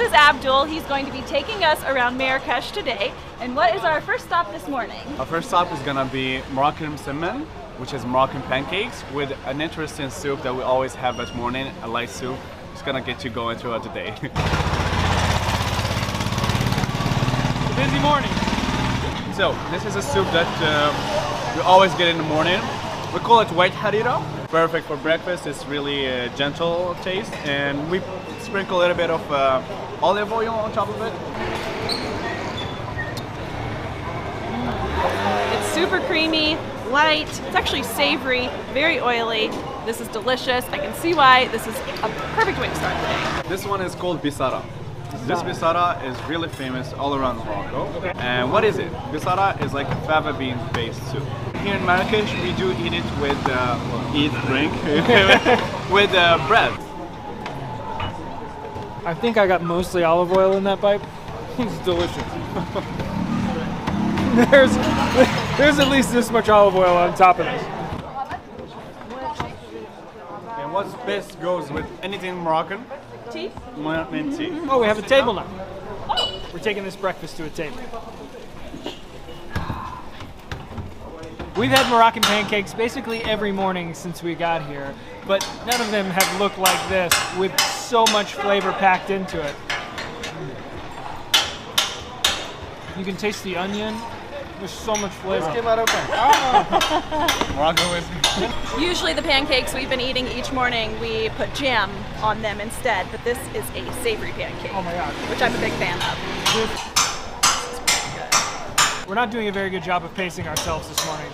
is Abdul. He's going to be taking us around Marrakesh today. And what is our first stop this morning? Our first stop is gonna be Moroccan msemen, which is Moroccan pancakes with an interesting soup that we always have that morning, a light soup. It's gonna get you going throughout the day. Busy morning. So this is a soup that we always get in the morning. We call it white harira. Perfect for breakfast. It's really a gentle taste, and we sprinkle a little bit of olive oil on top of it. It's super creamy, light, it's actually savory, very oily. This is delicious. I can see why this is a perfect way to start the day. This one is called bisara. This bisara is really famous all around Morocco. And what is it? Bisara is like a fava bean based soup. Here in Marrakesh, we do eat it with, drink, with bread. I think I got mostly olive oil in that bite. It's delicious. There's at least this much olive oil on top of this. And what's best goes with anything Moroccan? Tea? Mint tea. Oh, we have a table now. We're taking this breakfast to a table. We've had Moroccan pancakes basically every morning since we got here, but none of them have looked like this with so much flavor packed into it. You can taste the onion. There's so much flavor. Let's give that open. Morocco whiskey. Usually the pancakes we've been eating each morning, we put jam on them instead, but this is a savory pancake. Oh my god. Which I'm a big fan of. We're not doing a very good job of pacing ourselves this morning.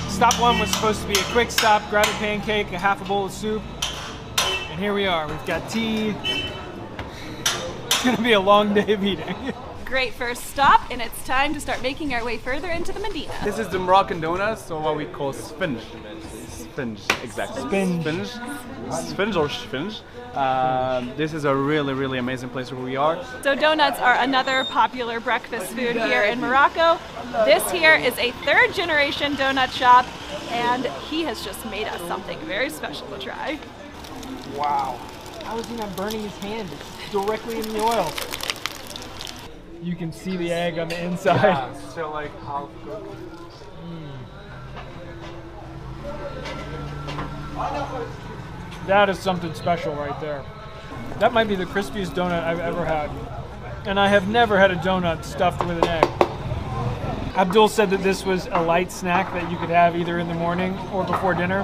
Stop one was supposed to be a quick stop, grab a pancake, a half a bowl of soup, and here we are. We've got tea. It's gonna be a long day of eating. Great first stop, and it's time to start making our way further into the Medina. This is the Moroccan donuts, or what we call spinach. Spinach, exactly. Spinach. Spinach or spinach. This is a really amazing place where we are. So donuts are another popular breakfast food here in Morocco. This here is a third generation donut shop, and he has just made us something very special to try. Wow. How is he not burning his hand? It's directly in the oil. You can see the egg on the inside. Yeah, still like half cooked. That is something special right there. That might be the crispiest donut I've ever had. And I have never had a donut stuffed with an egg. Abdul said that this was a light snack that you could have either in the morning or before dinner.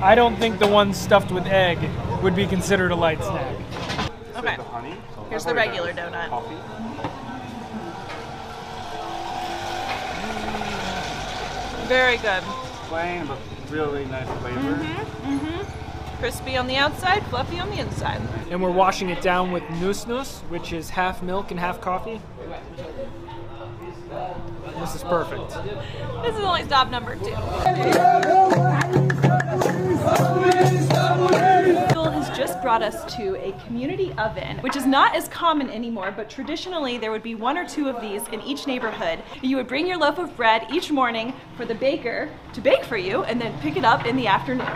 I don't think the one stuffed with egg would be considered a light snack. Okay, here's the regular donut. Very good. Plain, but really nice flavor. Crispy on the outside, fluffy on the inside. And we're washing it down with nus, which is half milk and half coffee. This is perfect. This is only stop number 2. Abdul has just brought us to a community oven, which is not as common anymore, but traditionally there would be 1 or 2 of these in each neighborhood. You would bring your loaf of bread each morning for the baker to bake for you and then pick it up in the afternoon.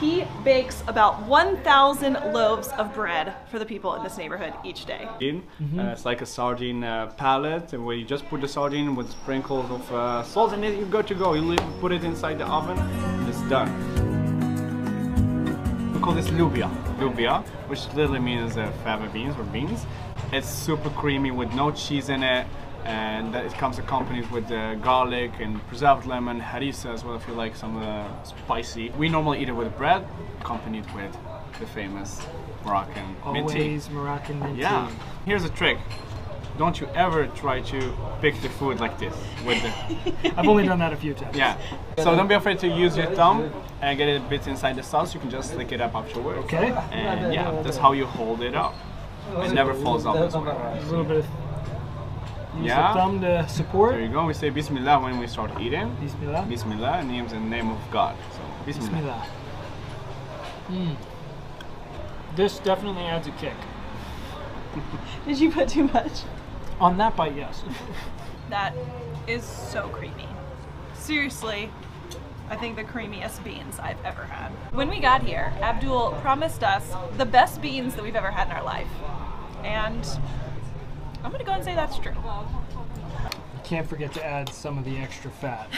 He bakes about 1,000 loaves of bread for the people in this neighborhood each day. It's like a sardine palette where you just put the sardine with sprinkles of salt and then you're good to go. You put it inside the oven and it's done. We call this lubia, which literally means fava beans or beans. It's super creamy with no cheese in it, and it comes accompanied with garlic and preserved lemon, harissa as well if you like some spicy. We normally eat it with bread, accompanied with the famous Moroccan mint tea. Always Moroccan mint tea. Yeah. Here's a trick. Don't you ever try to pick the food like this with the... I've only done that a few times. Yeah. So don't be afraid to use your thumb and get it a bit inside the sauce. You can just lick it up afterwards. Okay. And yeah, that's how you hold it up. It never falls off as well. A little bit of use the thumb to support. There you go. We say Bismillah when we start eating. Bismillah. Bismillah names in the name of God. So Bismillah. Bismillah. This definitely adds a kick. Did you put too much? On that bite, yes. That is so creamy. Seriously, I think the creamiest beans I've ever had. When we got here, Abdul promised us the best beans that we've ever had in our life. and I'm gonna go and say that's true. Can't forget to add some of the extra fat.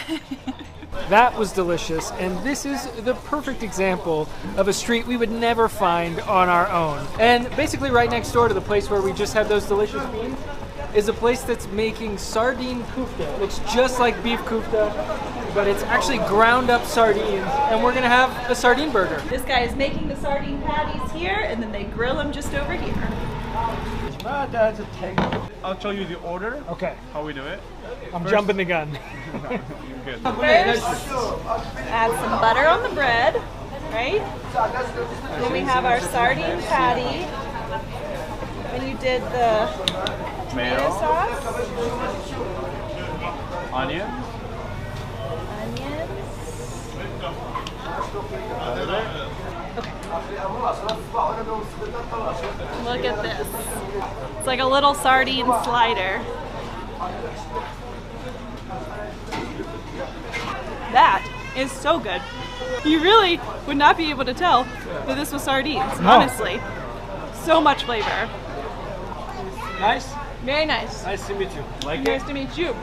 That was delicious, and this is the perfect example of a street we would never find on our own. And basically right next door to the place where we just had those delicious beans is a place that's making sardine kufta. It looks just like beef kufta, but it's actually ground up sardines, and we're gonna have a sardine burger. This guy is making the sardine patties here, and then they grill them just over here. I'll show you the order. Okay. How we do it. I'm jumping the gun. You're good. First, add some butter on the bread, right? Then we have our sardine patty. And you did the tomato sauce. Onions. Look at this. It's like a little sardine slider. That is so good. You really would not be able to tell that this was sardines, honestly. So much flavor. Nice. Very nice. Nice to meet you. Like Nice it? to meet you.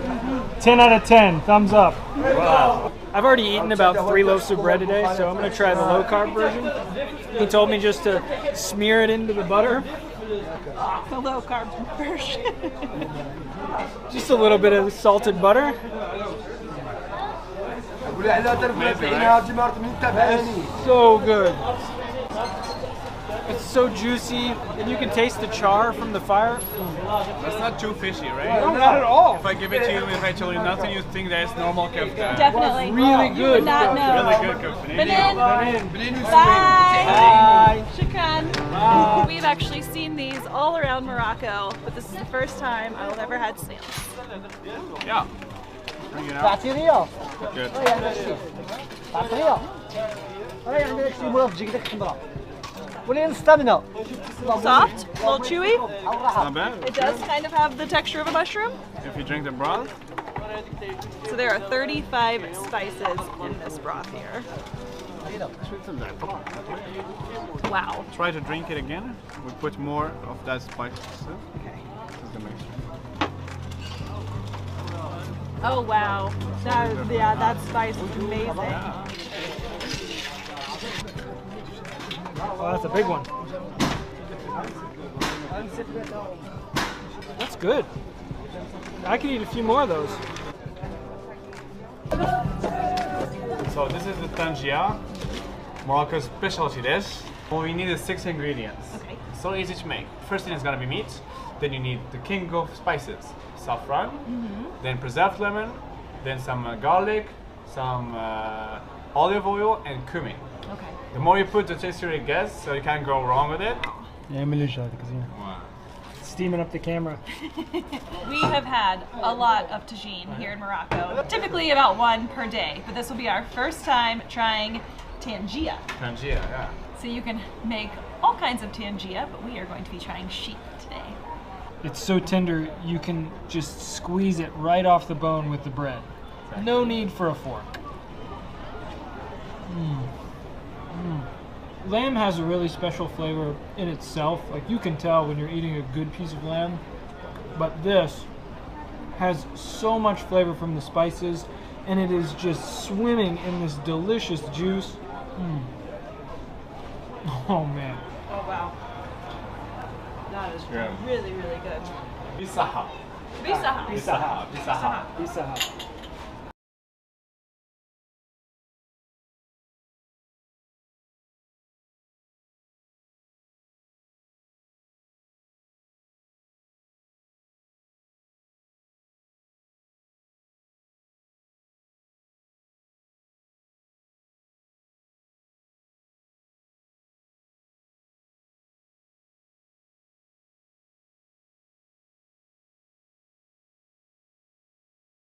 10 out of 10, thumbs up. Wow. I've already eaten about 3 loaves of bread today, so I'm gonna try the low carb version. He told me just to smear it into the butter. The low carb version. Just a little bit of salted butter. So good. It's so juicy, and you can taste the char from the fire. That's not too fishy, right? No, not at all. If I give it to you, if I tell you nothing, you think that it's normal kefta. Definitely. Really You good. would not know. Really good kefta. Benin. Bye. Shukran. We've actually seen these all around Morocco, but this is the first time I've ever had snails. Yeah. Bring it out. Good. Soft, a little chewy. Not bad. It does kind of have the texture of a mushroom. If you drink the broth, So there are 35 spices in this broth here. Wow. try to drink it again. We put more of that spice. Okay. This is the mixture. Oh wow. That spice is amazing. Oh, that's a big one. That's good. I could eat a few more of those. So this is the tangia, Morocco's specialty dish. What we need is 6 ingredients. Okay. So easy to make. First thing is gonna be meat. Then you need the king of spices, saffron. Then preserved lemon. Then some garlic, some olive oil, and cumin. Okay. The more you put, the tastier it gets, so you can't go wrong with it. Steaming up the camera. We have had a lot of tagine here in Morocco, typically about 1 per day, but this will be our first time trying tangia. Tangia, yeah. So you can make all kinds of tangia, but we are going to be trying sheep today. It's so tender, you can just squeeze it right off the bone with the bread. No need for a fork. Lamb has a really special flavor in itself. Like, you can tell when you're eating a good piece of lamb. But this has so much flavor from the spices, and it is just swimming in this delicious juice. Oh man. Oh wow. That is really, really good. Bisaha. Bisaha. Bisaha. Bisaha. Bisaha.